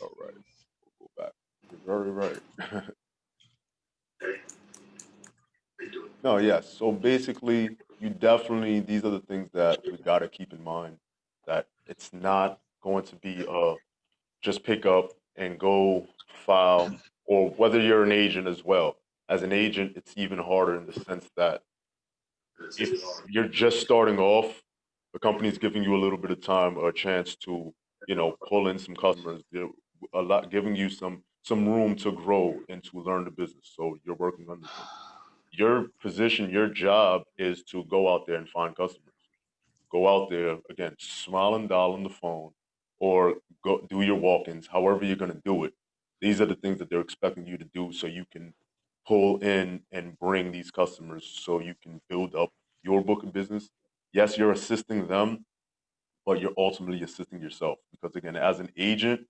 All right, we'll go back. You're very right. No, yes. So basically, you definitely, these are the things that we got to keep in mind that it's not going to be just pick up and go file, or whether you're an agent as well. As an agent, it's even harder in the sense that if you're just starting off, the company's giving you a little bit of time or a chance to, pull in some customers. They're a lot giving you some room to grow and to learn the business. So you're working under them. Your position, your job is to go out there and find customers. Go out there again, smile and dial on the phone, or go do your walk-ins. However you're going to do it. These are the things that they're expecting you to do, so you can pull in and bring these customers, so you can build up your book of business. Yes, you're assisting them, but you're ultimately assisting yourself because again, as an agent,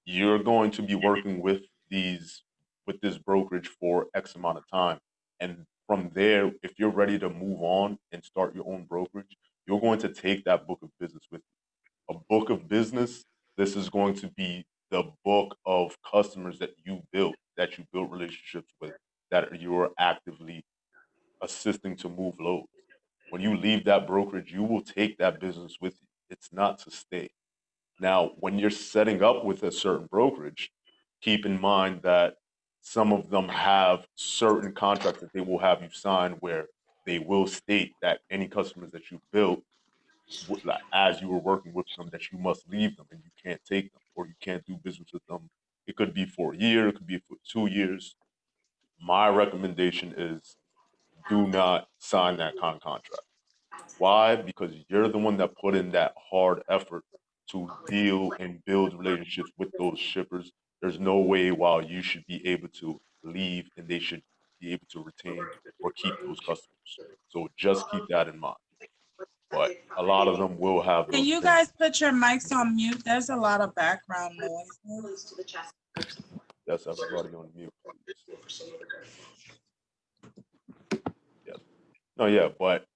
you're going to be working these with this brokerage for X amount of time. And from there, if you're ready to move on and start your own brokerage, you're going to take that book of business with you. A book of business, this is going to be the book of customers that you built relationships with, that you are actively assisting to move loads. When you leave that brokerage, you will take that business with you. It's not to stay. Now, when you're setting up with a certain brokerage, keep in mind that some of them have certain contracts that they will have you sign where they will state that any customers that you built like, as you were working with them, that you must leave them and you can't take them or you can't do business with them. It could be for a year, it could be for 2 years. My recommendation is do not sign that contract. Why? Because you're the one that put in that hard effort to deal and build relationships with those shippers. There's no way while you should be able to leave and they should be able to retain or keep those customers. So just keep that in mind. But a lot of them will have Can those you things. guys put your mics on mute? There's a lot of background noise. Yes, everybody on mute, please. Yes. No, yeah, but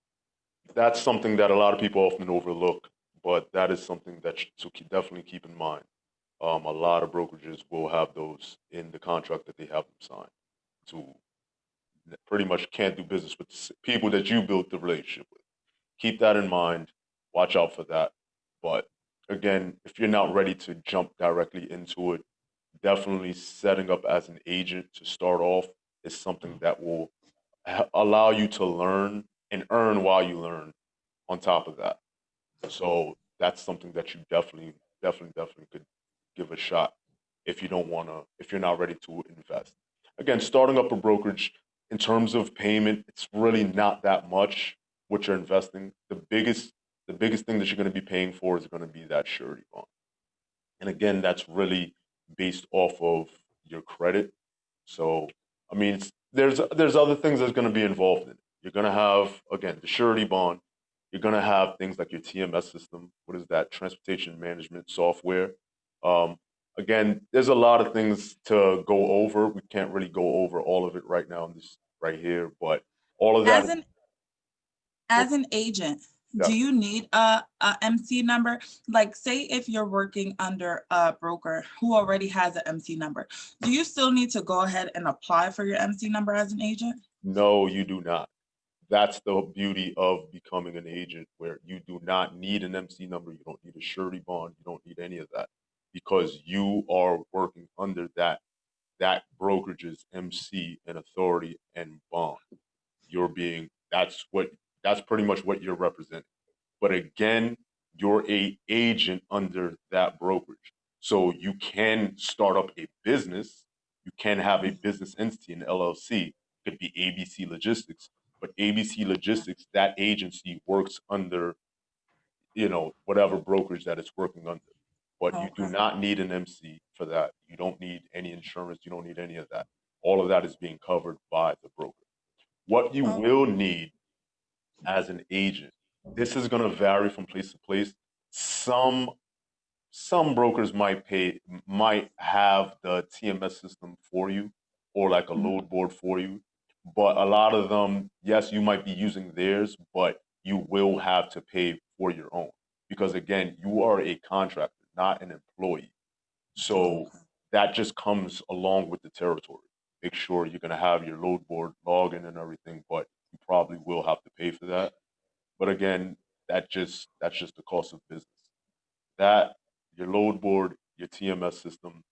that's something that a lot of people often overlook. But that is something that definitely keep in mind. A lot of brokerages will have those in the contract that they have them sign to pretty much can't do business with people that you built the relationship with. Keep that in mind. Watch out for that. But again, if you're not ready to jump directly into it, definitely setting up as an agent to start off is something that will allow you to learn and earn while you learn on top of that. So that's something that you definitely could give a shot if you don't want to, if you're not ready to invest. Again, starting up a brokerage in terms of payment, it's really not that much what you're investing. The biggest thing that you're going to be paying for is going to be that surety bond. And again, that's really based off of your credit. So, I mean, there's other things that's going to be involved in it. You're going to have again the surety bond. You're going to have things like your TMS system. What is that? Transportation management software. Um, Again, there's a lot of things to go over. We can't really go over all of it right now in this right here, but all of that. As an as an agent, do Yes. you need a MC number? Like, say if you're working under a broker who already has an MC number, do you still need to go ahead and apply for your MC number as an agent? No, you do not. That's the beauty of becoming an agent, where you do not need an MC number, you don't need a surety bond, you don't need any of that, because you are working under that brokerage's MC and authority and bond. You're being that's pretty much what you're representing. But again, you're a agent under that brokerage. So you can start up a business, you can have a business entity, an LLC. It could be ABC Logistics, but ABC Logistics, that agency works under, whatever brokerage that it's working under. But you do Okay. not need an MC for that. You don't need any insurance, you don't need any of that. All of that is being covered by the broker. What you Oh, will need as an agent, this is going to vary from place to place. Some some brokers might have the TMS system for you or like a load board for you, but a lot of them, yes, you might be using theirs, but you will have to pay for your own because again, you are a contractor, not an employee. So that just comes along with the territory. Make sure you're going to have your load board login and everything, but you probably will have to pay for that. But again, that's just the cost of business. That your load board, your TMS system,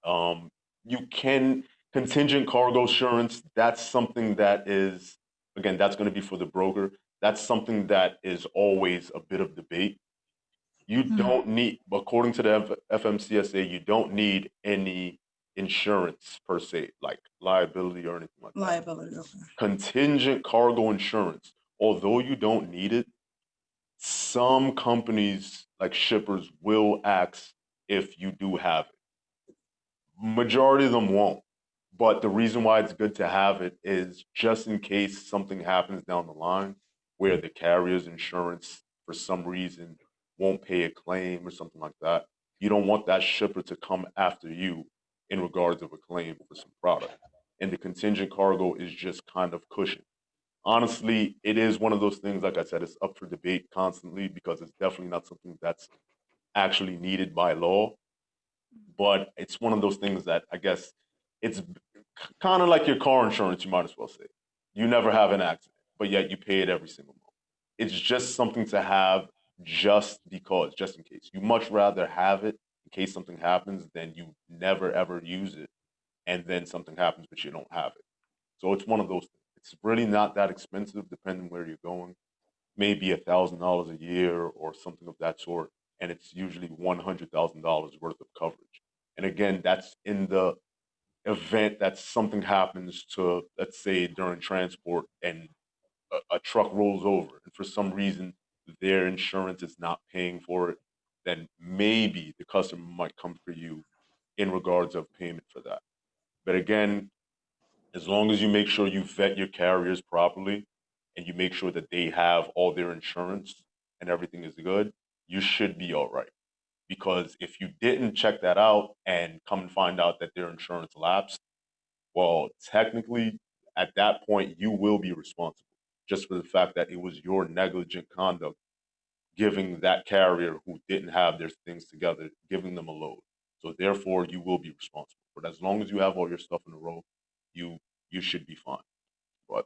um, you can contingent cargo assurance. That's something that is again that's going to be for the broker. That's something that is always a bit of debate. You don't need, according to the FMCSA, you don't need any insurance per se, like liability or anything like that. Liability. Okay. Contingent cargo insurance, although you don't need it, some companies like shippers will ask if you do have it. Majority of them won't. But the reason why it's good to have it is just in case something happens down the line where the carrier's insurance, for some reason, won't pay a claim or something like that. You don't want that shipper to come after you in regards of a claim for some product. And the contingent cargo is just kind of cushion. Honestly, it is one of those things, like I said, it's up for debate constantly because it's definitely not something that's actually needed by law. But it's one of those things that I guess it's kind of like your car insurance, you might as well say. You never have an accident, but yet you pay it every single month. It's just something to have just because, just in case. You much rather have it in case something happens than you never ever use it and then something happens but you don't have it. So it's one of those things. It's really not that expensive depending where you're going. Maybe $1,000 a year or something of that sort. And it's usually $100,000 worth of coverage. And again, that's in the event that something happens to, let's say, during transport and a truck rolls over, and for some reason their insurance is not paying for it, then maybe the customer might come for you in regards of payment for that. But again, as long as you make sure you vet your carriers properly and you make sure that they have all their insurance and everything is good, you should be all right. Because if you didn't check that out and come and find out that their insurance lapsed, well, technically, at that point, you will be responsible just for the fact that it was your negligent conduct giving that carrier who didn't have their things together, giving them a load. So therefore, you will be responsible. But as long as you have all your stuff in a row, you you should be fine. But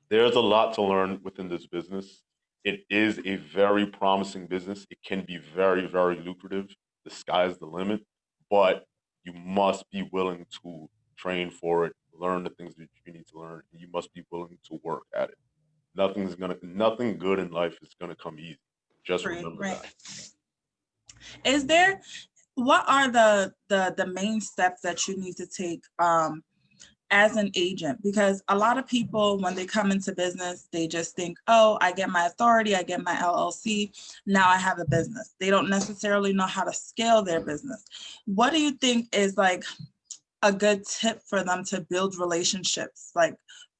there's a lot to learn within this business. It is a very promising business. It can be very, very lucrative. The sky's the limit, but you must be willing to train for it, learn the things that you need to learn, and you must be willing to work at it. Nothing good in life is gonna come easy. Just Free, remember right. that. Is there, what are the main steps that you need to take as an agent? Because a lot of people, when they come into business, they just think, oh, I get my authority, I get my LLC, now I have a business. They don't necessarily know how to scale their business. What do you think is like a good tip for them to build relationships, like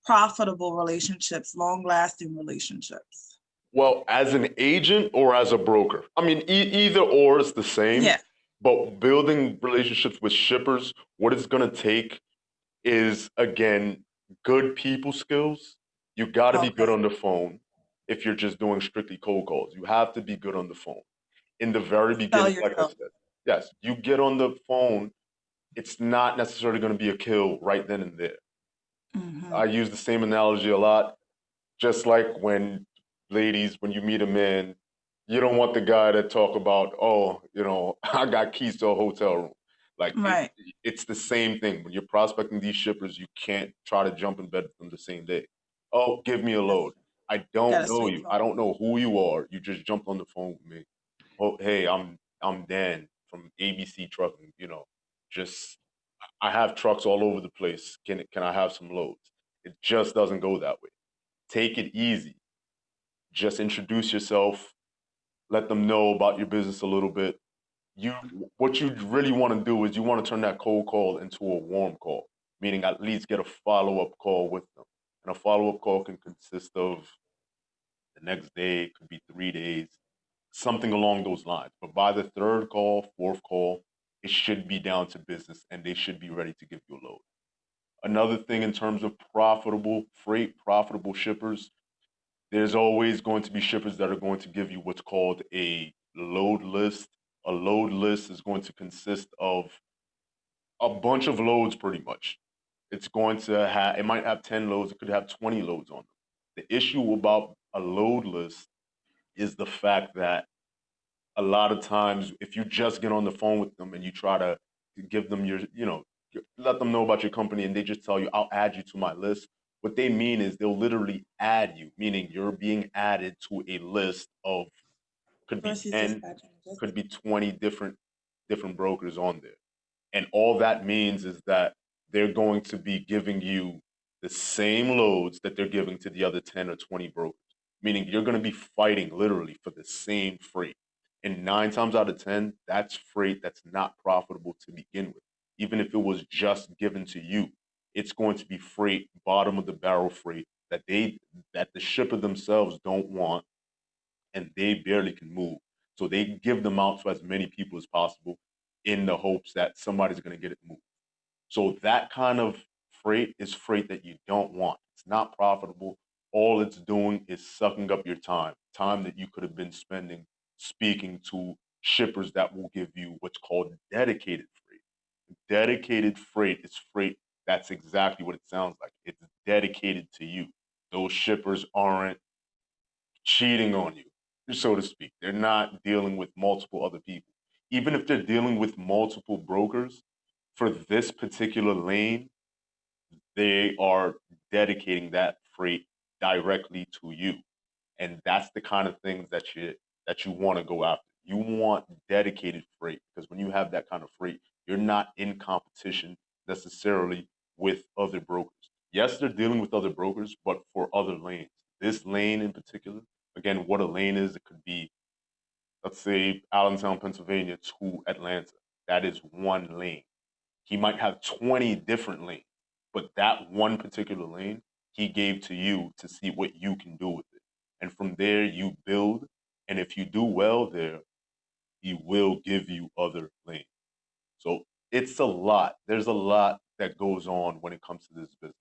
profitable relationships, long-lasting relationships? Well, as an agent or as a broker, I mean, either or is the same. Yeah. But building relationships with shippers, what it's gonna take is again good people skills. You got to be good Okay. on the phone if you're just doing strictly cold calls. You have to be good on the phone. In the very Sell beginning, like I yourself. said, yes, you get on the phone, it's not necessarily going to be a kill right then and there. Mm-hmm. I use the same analogy a lot, just like when ladies, when you meet a man, you don't want the guy to talk about, oh, I got keys to a hotel room. Like Right. it's the same thing. When you're prospecting these shippers, you can't try to jump in bed with them the same day. Oh, give me a That's load. I don't gotta know sweet you. I talk. don't know who you are. You just jumped on the phone with me. Oh, hey, I'm Dan from ABC Trucking. Just I have trucks all over the place. Can I have some loads? It just doesn't go that way. Take it easy. Just introduce yourself. Let them know about your business a little bit. You What you really want to do is you want to turn that cold call into a warm call, meaning at least get a follow-up call with them. And a follow-up call can consist of the next day, it could be 3 days, something along those lines. But by the third call, fourth call, it should be down to business and they should be ready to give you a load. Another thing in terms of profitable freight, profitable shippers, there's always going to be shippers that are going to give you what's called a load list A load list is going to consist of a bunch of loads pretty much. It's going to have, it might have 10 loads, it could have 20 loads on them. The issue about a load list is the fact that a lot of times if you just get on the phone with them and you try to give them your, let them know about your company and they just tell you, I'll add you to my list. What they mean is they'll literally add you, meaning you're being added to a list of could be Versus 10, dispatching. could be 20 different brokers on there. And all that means is that they're going to be giving you the same loads that they're giving to the other 10 or 20 brokers, meaning you're going to be fighting literally for the same freight. And 9 times out of 10, that's freight that's not profitable to begin with. Even if it was just given to you, it's going to be freight, bottom of the barrel freight that the shipper themselves don't want and they barely can move. So they give them out to as many people as possible in the hopes that somebody's going to get it moved. So that kind of freight is freight that you don't want. It's not profitable. All it's doing is sucking up your time that you could have been spending speaking to shippers that will give you what's called dedicated freight. Dedicated freight is freight that's exactly what it sounds like. It's dedicated to you. Those shippers aren't cheating on you, so to speak. They're not dealing with multiple other people. Even if they're dealing with multiple brokers, for this particular lane, they are dedicating that freight directly to you. And that's the kind of things that you want to go after. You want dedicated freight because when you have that kind of freight, you're not in competition necessarily with other brokers. Yes, they're dealing with other brokers, but for other lanes. This lane in particular, again, what a lane is, it could be, let's say, Allentown, Pennsylvania to Atlanta. That is one lane. He might have 20 different lanes, but that one particular lane he gave to you to see what you can do with it. And from there, you build. And if you do well there, he will give you other lanes. So it's a lot. There's a lot that goes on when it comes to this business.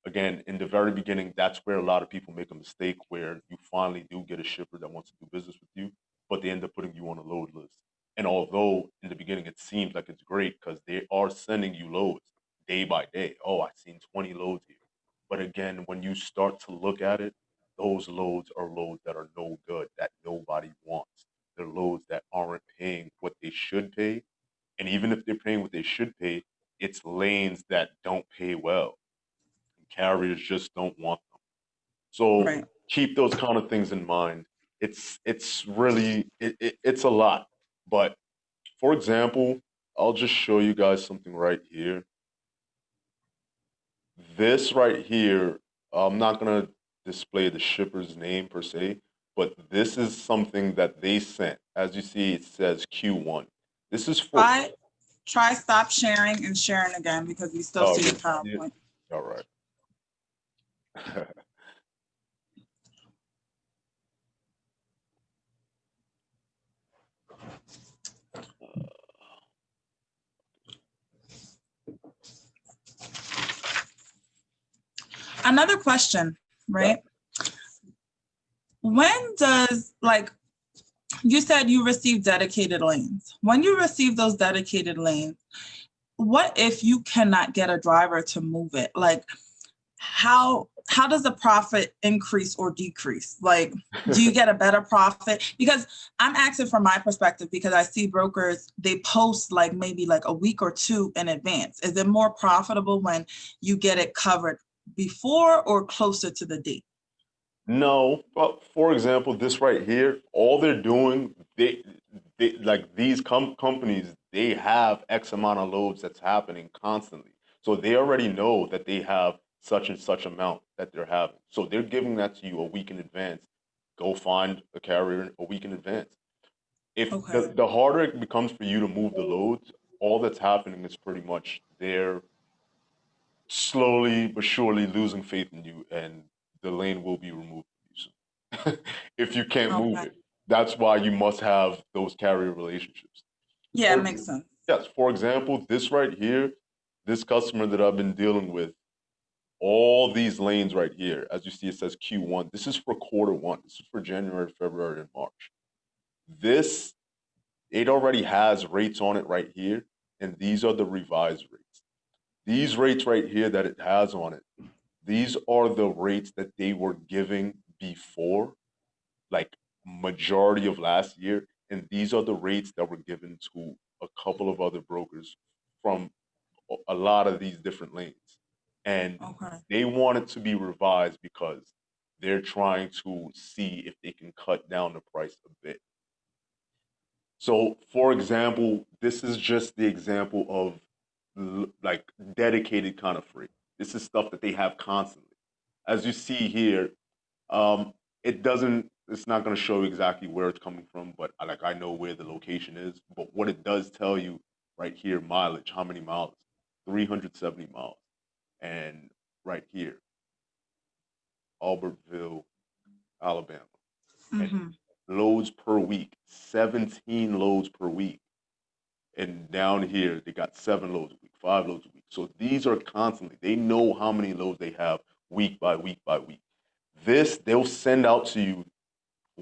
Again, in the very beginning, that's where a lot of people make a mistake where you finally do get a shipper that wants to do business with you, but they end up putting you on a load list. And although in the beginning it seems like it's great because they are sending you loads day by day. Oh, I've seen 20 loads here. But again, when you start to look at it, those loads are loads that are no good, that nobody wants. They're loads that aren't paying what they should pay. And even if they're paying what they should pay, it's lanes that don't pay well. Carriers just don't want them. So Right. keep those kind of things in mind. It's really it's a lot. But for example, I'll just show you guys something right here. This right here, I'm not gonna display the shipper's name per se, but this is something that they sent. As you see, it says Q1. This is for Try stop sharing and sharing again because we still oh see the yeah, PowerPoint. all right. Another question, Yeah. right? When does, like, you said you receive dedicated lanes. When you receive those dedicated lanes, what if you cannot get a driver to move it? Like, how does the profit increase or decrease? Like, do you get a better profit? Because I'm asking from my perspective because I see brokers, they post like maybe like a week or two in advance. Is it more profitable when you get it covered before or closer to the date? No, but for example, this right here, all they're doing, they like these companies, they have X amount of loads that's happening constantly. So they already know that they have such and such amount that they're having. So they're giving that to you a week in advance. Go find a carrier a week in advance. If Okay. the harder it becomes for you to move the loads, all that's happening is pretty much they're slowly but surely losing faith in you, and the lane will be removed from you soon if you can't move Okay. it. That's why you must have those carrier relationships. Yeah, it For, makes sense. yes, for example, this right here, this customer that I've been dealing with, all these lanes right here, as you see, it says Q1. This is for quarter one. This is for January, February, and March. This it already has rates on it right here, and these are the revised rates. These rates right here that it has on it, these are the rates that they were giving before, like majority of last year, and these are the rates that were given to a couple of other brokers from a lot of these different lanes. And Okay. they want it to be revised because they're trying to see if they can cut down the price a bit. So, for example, this is just the example of like dedicated kind of freight. This is stuff that they have constantly. As you see here, it doesn't. It's not going to show exactly where it's coming from, but like I know where the location is. But what it does tell you right here, mileage, how many miles? 370 miles, and right here, Albertville, Alabama, and Mm-hmm. loads per week, 17 loads per week. And down here, they got 7 loads a week, 5 loads a week. So these are constantly, they know how many loads they have week by week by week. This, they'll send out to you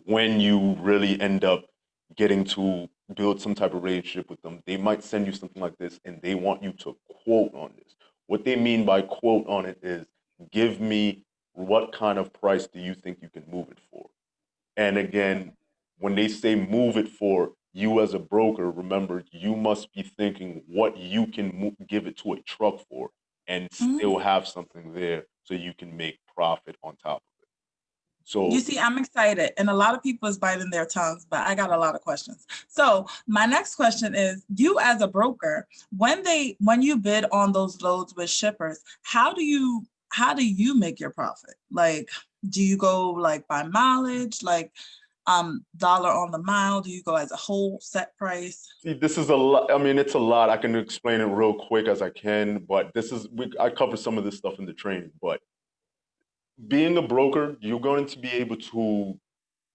when you really end up getting to build some type of relationship with them. They might send you something like this and they want you to quote on this. What they mean by quote on it is give me what kind of price do you think you can move it for? And again, when they say move it for, you as a broker, remember, you must be thinking what you can give it to a truck for and Mm-hmm. still have something there so you can make profit on top of it. You So, see, I'm excited, and a lot of people is biting their tongues, but I got a lot of questions. So my next question is, you as a broker, when you bid on those loads with shippers, how do you make your profit? Like, do you go like by mileage, like dollar on the mile? Do you go as a whole set price? see, this is a lot. I mean, it's a lot. I can explain it real quick as I can, but I cover some of this stuff in the training. But being a broker, you're going to be able to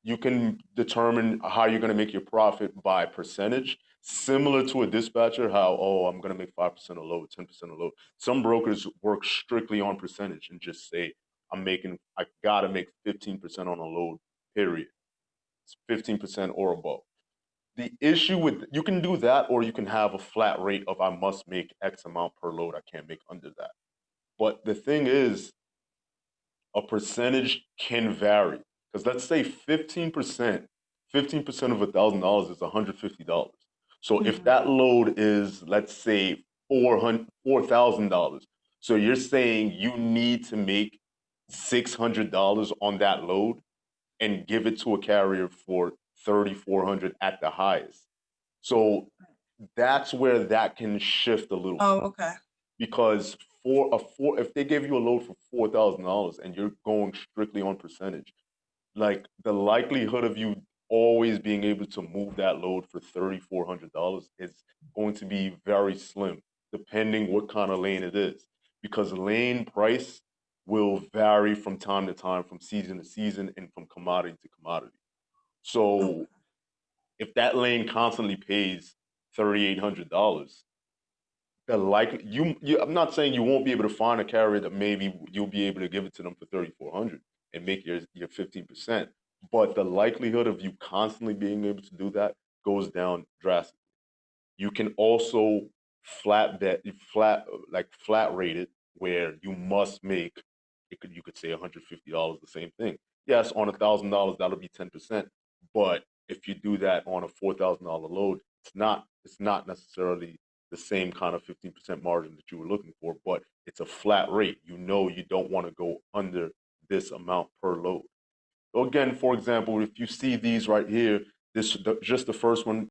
you can determine how you're going to make your profit by percentage, similar to a dispatcher, how, oh, I'm going to make 5% a load, 10% a load. Some brokers work strictly on percentage and just say, I got to make 15% on a load, period. It's 15% or above. The issue with, you can do that, or you can have a flat rate of, I must make X amount per load. I can't make under that. But the thing is, a percentage can vary. Because let's say 15% of $1,000 is $150. So if Mhm. that load is, let's say, $4,000, so you're saying you need to make $600 on that load and give it to a carrier for 3,400 at the highest. So that's where that can shift a little Oh, okay. because if they give you a load for $4,000 and you're going strictly on percentage, like the likelihood of you always being able to move that load for $3,400 is going to be very slim, depending what kind of lane it is, because lane price will vary from time to time, from season to season, and from commodity to commodity. Okay. So if that lane constantly pays $3,800, the likely I'm not saying you won't be able to find a carrier that maybe you'll be able to give it to them for 3,400 and make your 15%, but the likelihood of you constantly being able to do that goes down drastically. You can also flat rate it where you must make you could say $150, the same thing. Yes, on $1,000 that'll be 10%, but if you do that on a $4,000 load, it's not necessarily the same kind of 15% margin that you were looking for, but it's a flat rate. You know you don't want to go under this amount per load. So again, for example, if you see these right here, just the first one